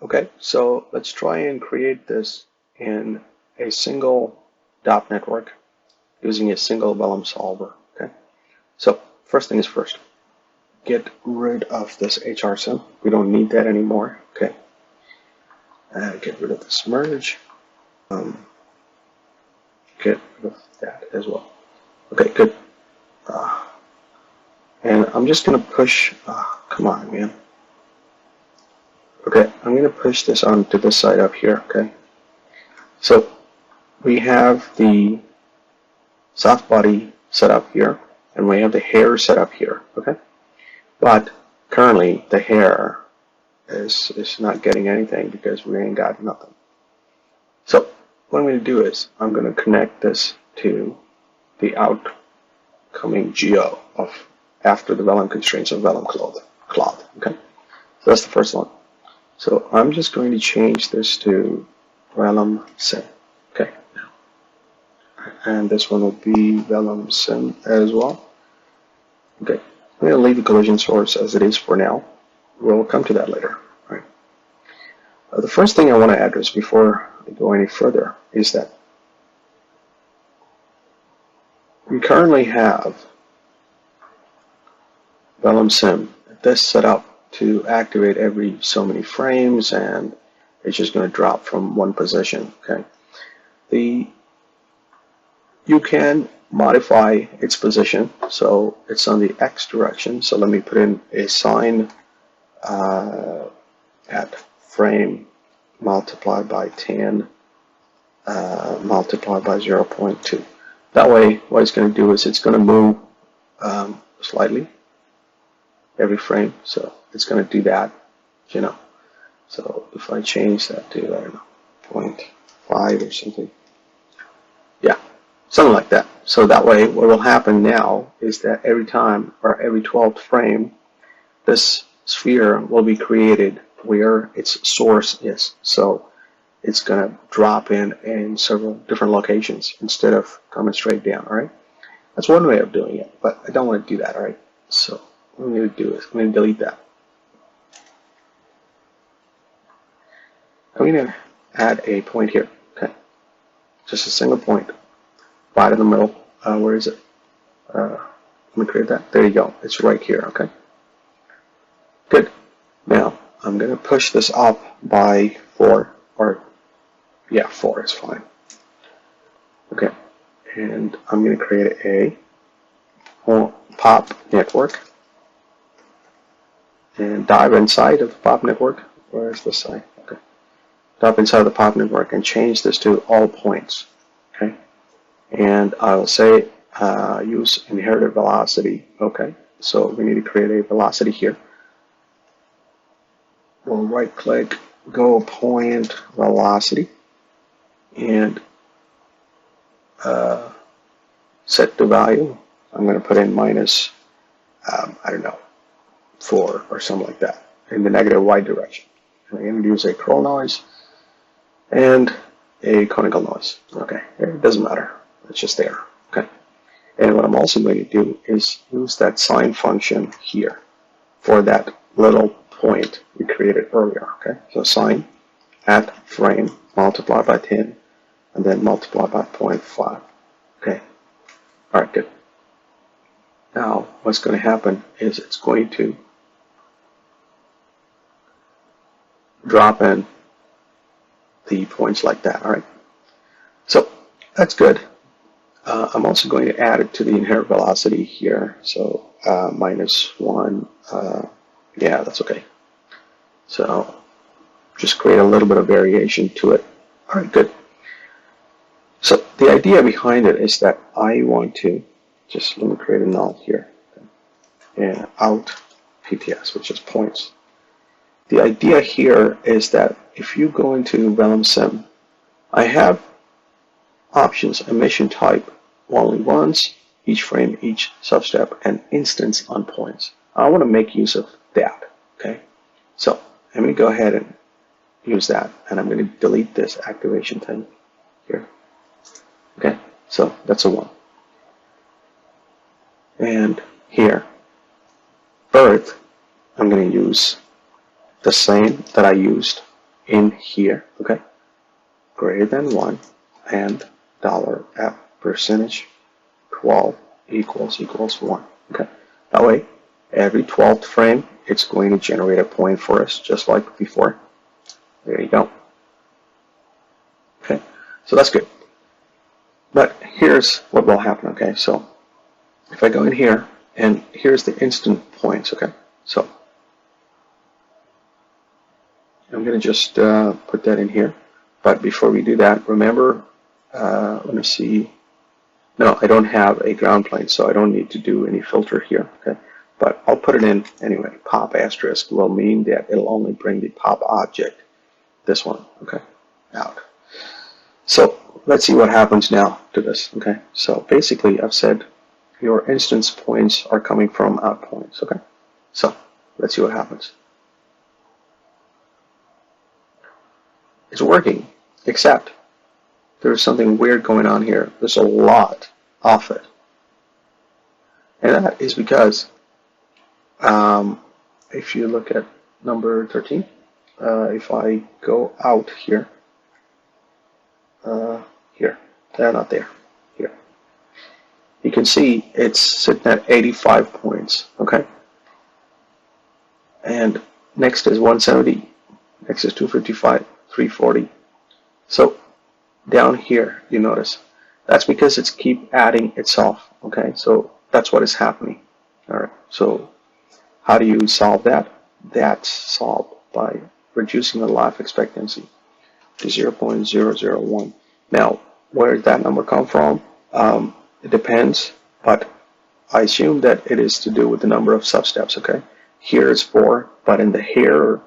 Okay, so let's try and create this in a single dot network using a single Vellum solver. Okay, so first thing is first, get rid of this HR sim. We don't need that anymore. Okay, get rid of this merge. Get rid of that as well. Okay, good. And I'm just gonna push. Come on, man. Okay, I'm gonna push this onto this side up here. Okay, so we have the soft body set up here, and we have the hair set up here. Okay, but currently the hair is not getting anything because we ain't got nothing. So what I'm going to do is I'm going to connect this to the outcoming geo of after the Vellum constraints of Vellum cloth. Okay, so that's the first one. So I'm just going to change this to Vellum sim. Okay, and this one will be Vellum sim as well. Okay, I'm going to leave the collision source as it is for now. We'll come to that later. All right. The first thing I want to address before I go any further is that we currently have Vellum sim this set up to activate every so many frames, and it's just going to drop from one position. Okay, you can modify its position so it's on the X direction. So let me put in a sign at frame multiplied by 10 multiplied by 0.2. That way, what it's going to do is it's going to move slightly every frame. So it's going to do that, you know. So if I change that to, I don't know, 0.5 or something. Yeah, something like that. So that way, what will happen now is that every time or every 12th frame, this sphere will be created where its source is. So it's going to drop in several different locations instead of coming straight down, all right? That's one way of doing it, but I don't want to do that, all right? So what I'm going to do is I'm going to delete that. I'm going to add a point here, okay? Just a single point, right in the middle. Where is it? Let me create that. There you go. It's right here, okay? Good. Now, I'm going to push this up by 4, or yeah, 4 is fine. Okay, and I'm going to create a pop network and dive inside of the pop network. Where is this side? Okay, dive inside of the pop network and change this to all points. Okay, and I will say use inherited velocity. Okay, so we need to create a velocity here. We'll right click, go point velocity, and set the value. I'm going to put in minus, I don't know, 4 or something like that in the negative y direction. I'm going to use a curl noise and a conical noise. Okay, it doesn't matter. It's just there. Okay, and what I'm also going to do is use that sine function here for that little point we created earlier. Okay, so sine at frame multiplied by 10 and then multiplied by 0.5. Okay, all right, good. Now what's going to happen is it's going to drop in the points like that. All right, so that's good. I'm also going to add it to the inherent velocity here. So minus 1. Yeah, that's okay. So just create a little bit of variation to it. All right, good. So the idea behind it is that I want to just, let me create a null here, and out PTS, which is points. The idea here is that if you go into Vellum sim, I have options, emission type, only once, each frame, each substep, and instance on points. I want to make use of that, okay? So I'm going to go ahead and use that, and I'm going to delete this activation thing here. Okay, so that's a 1. And here, birth, I'm going to use the same that I used in here, okay, greater than 1, and $f percentage 12 equals 1. Okay, that way, every 12th frame, it's going to generate a point for us, just like before. There you go. Okay, so that's good. But here's what will happen, okay? So if I go in here, and here's the instant points, okay? So I'm going to just put that in here. But before we do that, remember, let me see. No, I don't have a ground plane, so I don't need to do any filter here, okay? But I'll put it in anyway. Pop asterisk will mean that it'll only bring the pop object, this one, okay, out. So let's see what happens now to this, okay? So basically I've said your instance points are coming from out points, okay? So let's see what happens. It's working, except there's something weird going on here. There's a lot of it. And that is because if you look at number 13, if I go out here, they're not there, here. You can see it's sitting at 85 points, okay? And next is 170, next is 255, 340. So down here, you notice, that's because it's keep adding itself, okay? So that's what is happening, all right? So how do you solve that? That's solved by reducing the life expectancy to 0.001. Now, where did that number come from? It depends, but I assume that it is to do with the number of substeps, okay? Here it's 4, but in the hair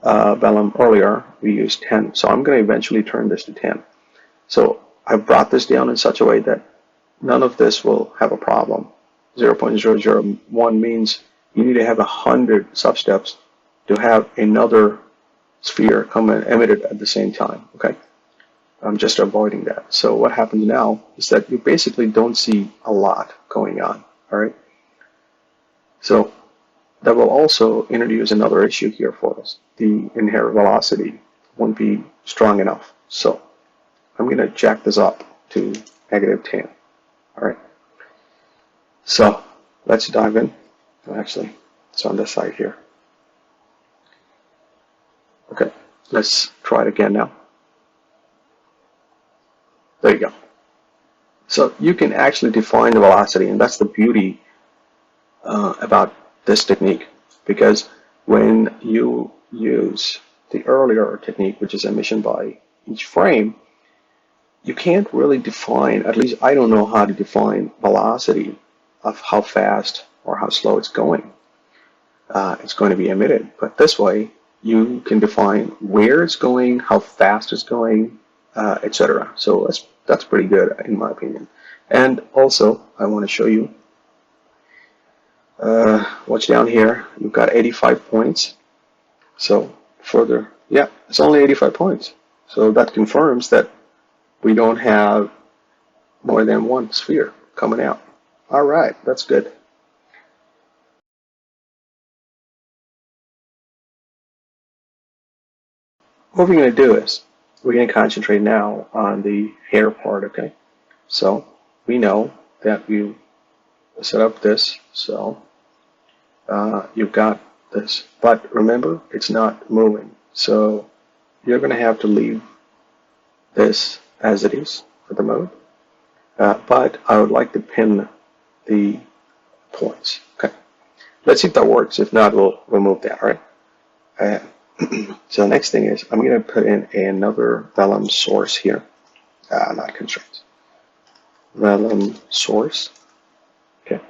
vellum earlier, we used 10. So I'm going to eventually turn this to 10. So I brought this down in such a way that none of this will have a problem. 0.001 means you need to have 100 substeps to have another sphere come and emit it at the same time, okay? I'm just avoiding that. So what happens now is that you basically don't see a lot going on, all right? So that will also introduce another issue here for us. The inherent velocity won't be strong enough. So I'm going to jack this up to -10, all right? So let's dive in. Actually, it's on this side here. Okay, let's try it again now. There you go. So you can actually define the velocity, and that's the beauty about this technique, because when you use the earlier technique, which is emission by each frame, you can't really define, at least I don't know how to define velocity of how fast or how slow it's going. It's going to be emitted, but this way you can define where it's going, how fast it's going, etc. So that's pretty good in my opinion. And also I want to show you what's down here. You've got 85 points. So further, yeah, it's only 85 points. So that confirms that we don't have more than one sphere coming out. All right, that's good. What we're going to do is we're going to concentrate now on the hair part, okay? So we know that you set up this, so you've got this. But remember, it's not moving. So you're going to have to leave this as it is for the moment. But I would like to pin the points. Okay. Let's see if that works. If not, we'll remove that, all right? So the next thing is I'm going to put in another Vellum source here. Not constraints. Vellum source. Okay.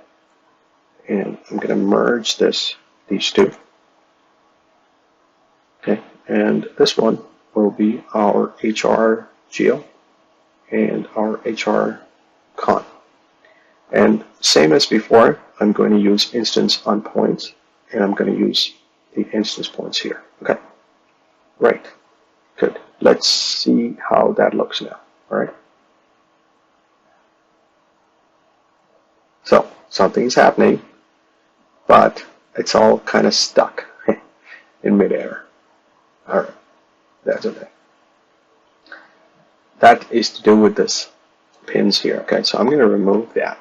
And I'm going to merge these two. Okay. And this one will be our HR geo and our HR con. And same as before, I'm going to use instance on points, and I'm going to use the instance points here. Okay, right, good. Let's see how that looks now. All right. So something's happening, but it's all kind of stuck in midair. All right. That's okay. That is to do with this pins here. Okay, so I'm going to remove that.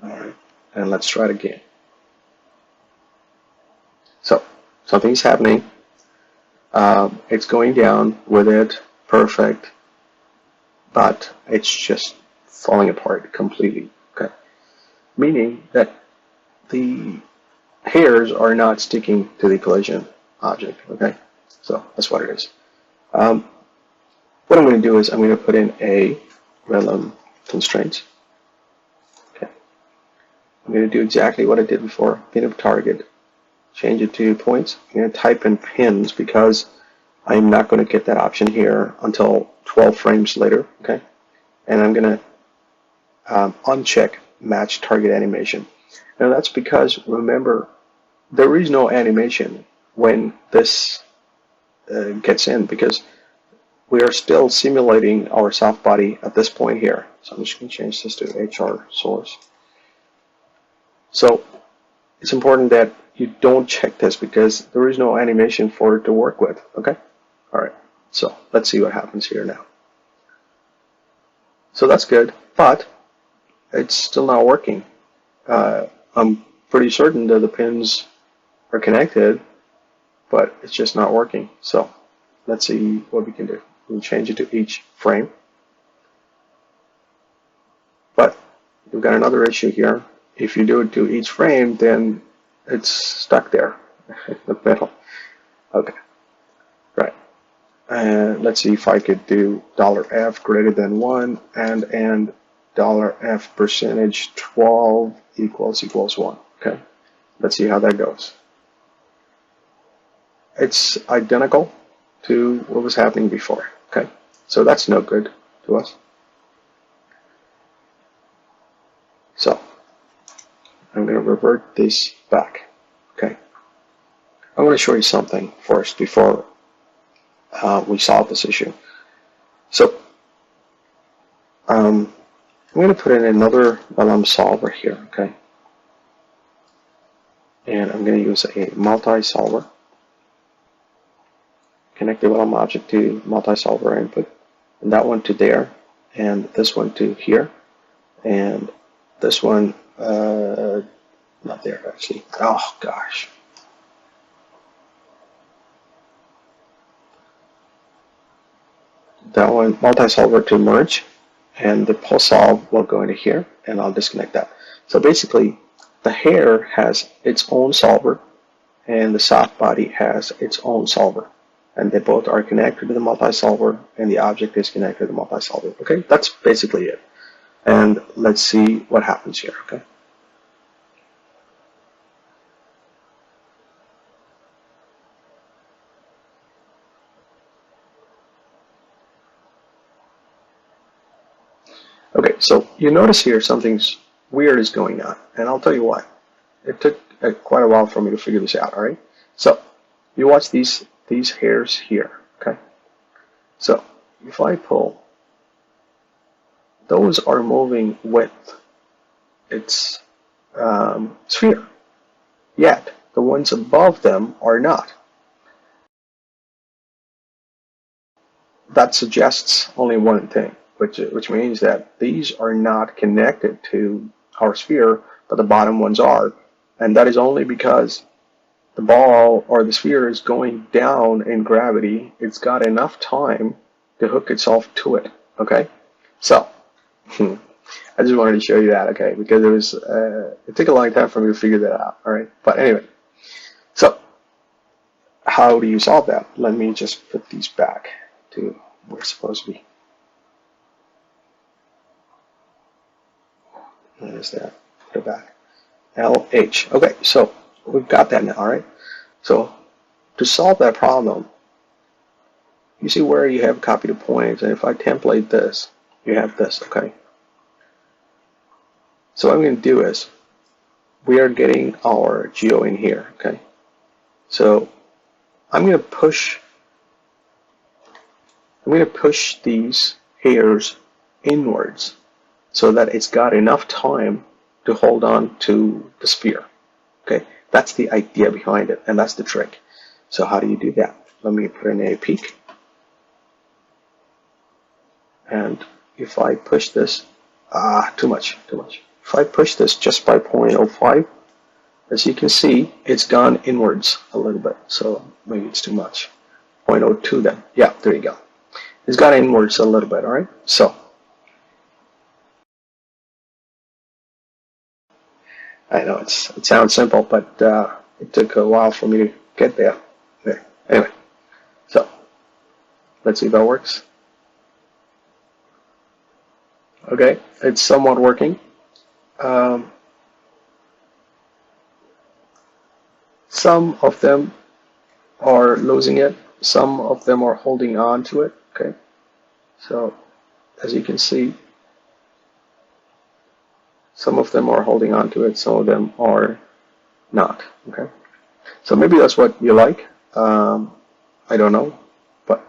All right, and let's try it again. So something's happening. It's going down with it, perfect, but it's just falling apart completely. Okay, meaning that the hairs are not sticking to the collision object. Okay, so that's what it is. What I'm going to do is I'm going to put in a Vellum constraint. Okay, I'm going to do exactly what I did before. Pin of target, change it to points. I'm going to type in pins because I'm not going to get that option here until 12 frames later. Okay, and I'm going to uncheck match target animation. Now that's because, remember, there is no animation when this gets in, because we are still simulating our soft body at this point here. So I'm just going to change this to HR source. So it's important that you don't check this because there is no animation for it to work with. Okay? All right. So let's see what happens here now. So that's good, but it's still not working. I'm pretty certain that the pins are connected, but it's just not working. So let's see what we can do. We'll change it to each frame. But we've got another issue here. If you do it to each frame, then it's stuck there in the middle. Okay, right. And let's see if I could do $F greater than 1 and $F percentage 12 equals 1. Okay, let's see how that goes. It's identical to what was happening before. Okay, so that's no good to us. So I'm going to revert this back. Okay, I want to show you something first before we solve this issue. So I'm going to put in another Vellum solver here. Okay, and I'm going to use a multi-solver. Connect the Vellum object to multi-solver input, and that one to there, and this one to here, and this one not there actually. Oh gosh. That one multi-solver to merge, and the pulse solve will go into here, and I'll disconnect that. So basically, the hair has its own solver, and the soft body has its own solver. And they both are connected to the multi-solver, and the object is connected to the multi-solver. Okay, that's basically it. And let's see what happens here. Okay. Okay, so you notice here something's weird is going on, and I'll tell you why. It took quite a while for me to figure this out. All right, so you watch these hairs here. Okay, so if I pull, those are moving with its sphere, yet the ones above them are not. That suggests only one thing, which means that these are not connected to our sphere, but the bottom ones are, and that is only because the ball or the sphere is going down in gravity. It's got enough time to hook itself to it. Okay, so I just wanted to show you that. Okay, because it took a long time for me to figure that out. All right, but anyway, so how do you solve that? Let me just put these back to where it's supposed to be. There's that. Put it back. LH. Okay, so we've got that now. All right. So to solve that problem, you see where you have copy to points, and if I template this, you have this. Okay. So what I'm going to do is we are getting our geo in here. Okay. So I'm going to push these hairs inwards so that it's got enough time to hold on to the sphere. Okay, that's the idea behind it, and that's the trick. So how do you do that? Let me put in a peak. And if I push this, too much. If I push this just by 0.05, as you can see, it's gone inwards a little bit. So maybe it's too much. 0.02 then. Yeah, there you go. It's gone inwards a little bit, all right? So I know it sounds simple, but it took a while for me to get there. Anyway, so let's see if that works. Okay, it's somewhat working. Some of them are losing it. Some of them are holding on to it. Okay, so as you can see, some of them are holding on to it. Some of them are not. Okay, so maybe that's what you like. I don't know, but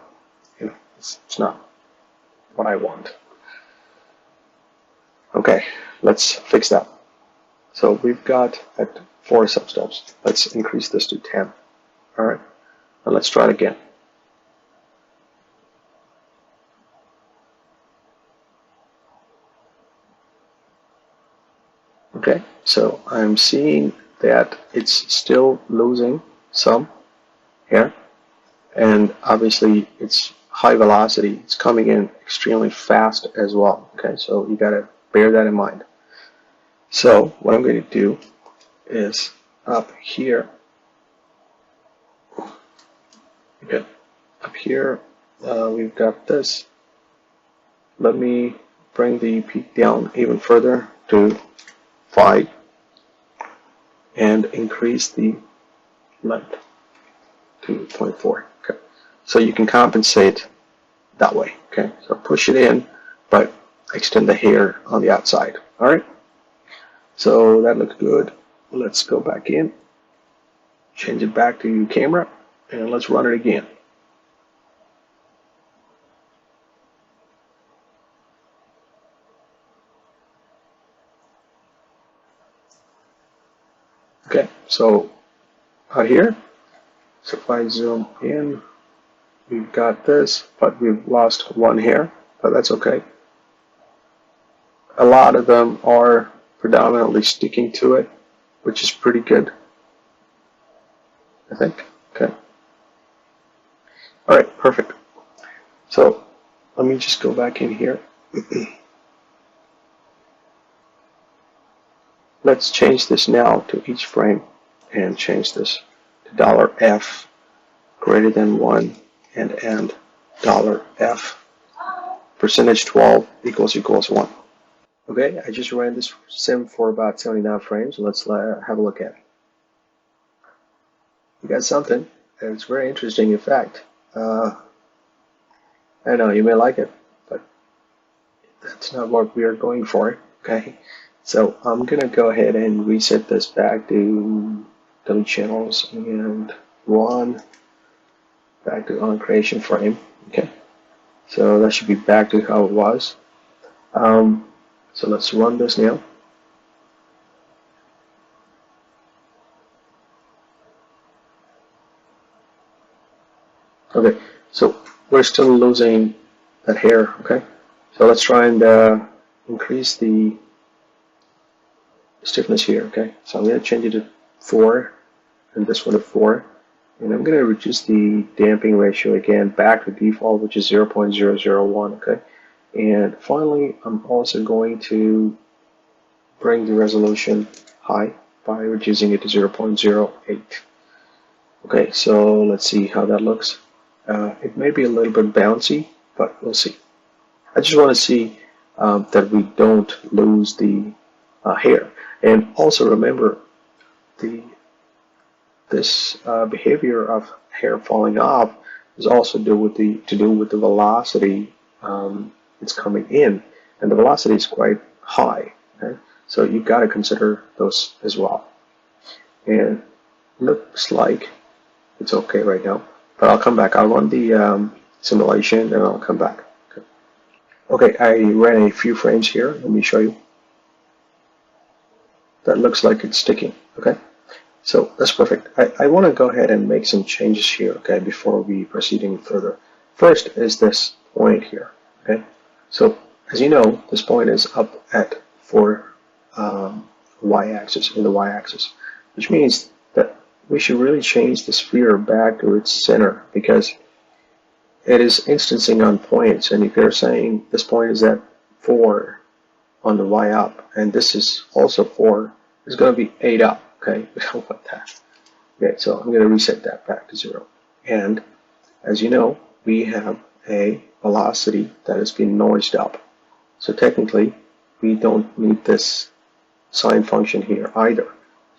you know, it's not what I want. Okay, let's fix that. So we've got at 4 substops. Let's increase this to 10. All right, and let's try it again. Okay, so I'm seeing that it's still losing some here, and obviously it's high velocity. It's coming in extremely fast as well. Okay, so you got to bear that in mind. So what I'm going to do is up here. Okay, up here we've got this. Let me bring the peak down even further to 5 and increase the length to 0.4. Okay, so you can compensate that way. Okay, so push it in, but extend the hair on the outside. All right, so that looks good. Let's go back in, change it back to camera, and let's run it again. Okay, so out here, so if I zoom in, we've got this, but we've lost one hair, but that's okay. A lot of them are predominantly sticking to it, which is pretty good, I think. Okay. All right, perfect. So let me just go back in here. Let's change this now to each frame and change this to $F greater than 1 and $F percentage 12 equals 1. Okay, I just ran this sim for about 79 frames. Let's have a look at it. You got something, and it's very interesting. In fact, I know you may like it, but that's not what we are going for. Okay, so I'm gonna go ahead and reset this back to delete channels and run back to on creation frame. Okay, so that should be back to how it was. So let's run this now. Okay, so we're still losing that hair. Okay, so let's try and increase the stiffness here. Okay, so I'm going to change it to 4 and this one to 4, and I'm going to reduce the damping ratio again back to default, which is 0.001. Okay, and finally I'm also going to bring the resolution high by reducing it to 0.08. Okay, so let's see how that looks. It may be a little bit bouncy, but we'll see. I just want to see that we don't lose the hair. And also remember, this behavior of hair falling off is also to do with the velocity it's coming in, and the velocity is quite high. Okay? So you've got to consider those as well. And looks like it's okay right now, but I'll come back. I'll run the simulation and I'll come back. Okay, I ran a few frames here. Let me show you. That looks like it's sticking. Okay, so that's perfect. I want to go ahead and make some changes here. Okay, before we proceed any further. First is this point here. Okay, So as you know, this point is up at 4 y-axis, in the y-axis, which means that we should really change the sphere back to its center because it is instancing on points. And if you're saying this point is at 4 on the y up, and this is also 4, it's going to be 8 up. Okay, we don't want that. Okay, so I'm going to reset that back to 0. And as you know, we have a velocity that has been noised up. So technically, we don't need this sine function here either.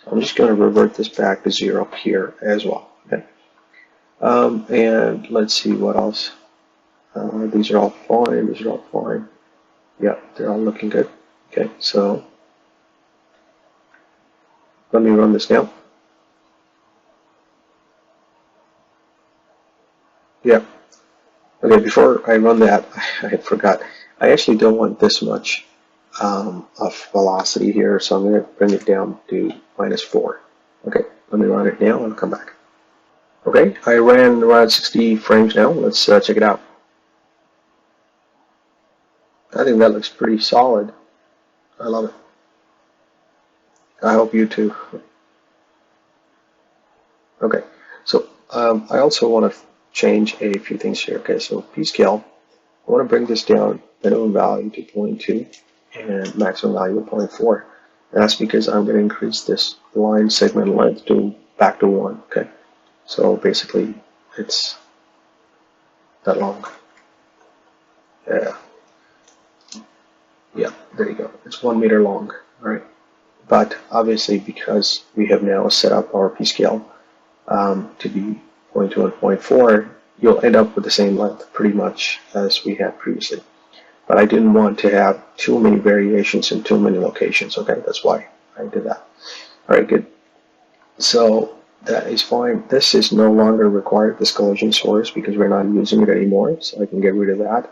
So I'm just going to revert this back to 0 here as well. Okay. And let's see what else. These are all fine. These are all fine. Yeah, they're all looking good. Okay, so let me run this now. Yeah. Okay, before I run that, I forgot. I actually don't want this much of velocity here, so I'm going to bring it down to -4. Okay, let me run it now and come back. Okay, I ran around 60 frames now. Let's check it out. I think that looks pretty solid. I love it. I hope you too. Okay, so I also want to change a few things here. Okay, so p-scale, I want to bring this down, minimum value to 0.2 and maximum value to 0.4. That's because I'm going to increase this line segment length to back to 1. Okay, so basically it's that long. Yeah, there you go. It's 1 meter long. All right, but obviously because we have now set up our p-scale to be 0.2 and 0.4, you'll end up with the same length pretty much as we had previously. But I didn't want to have too many variations in too many locations. Okay, that's why I did that. All right, good. So that is fine. This is no longer required, this collision source, because we're not using it anymore, so I can get rid of that.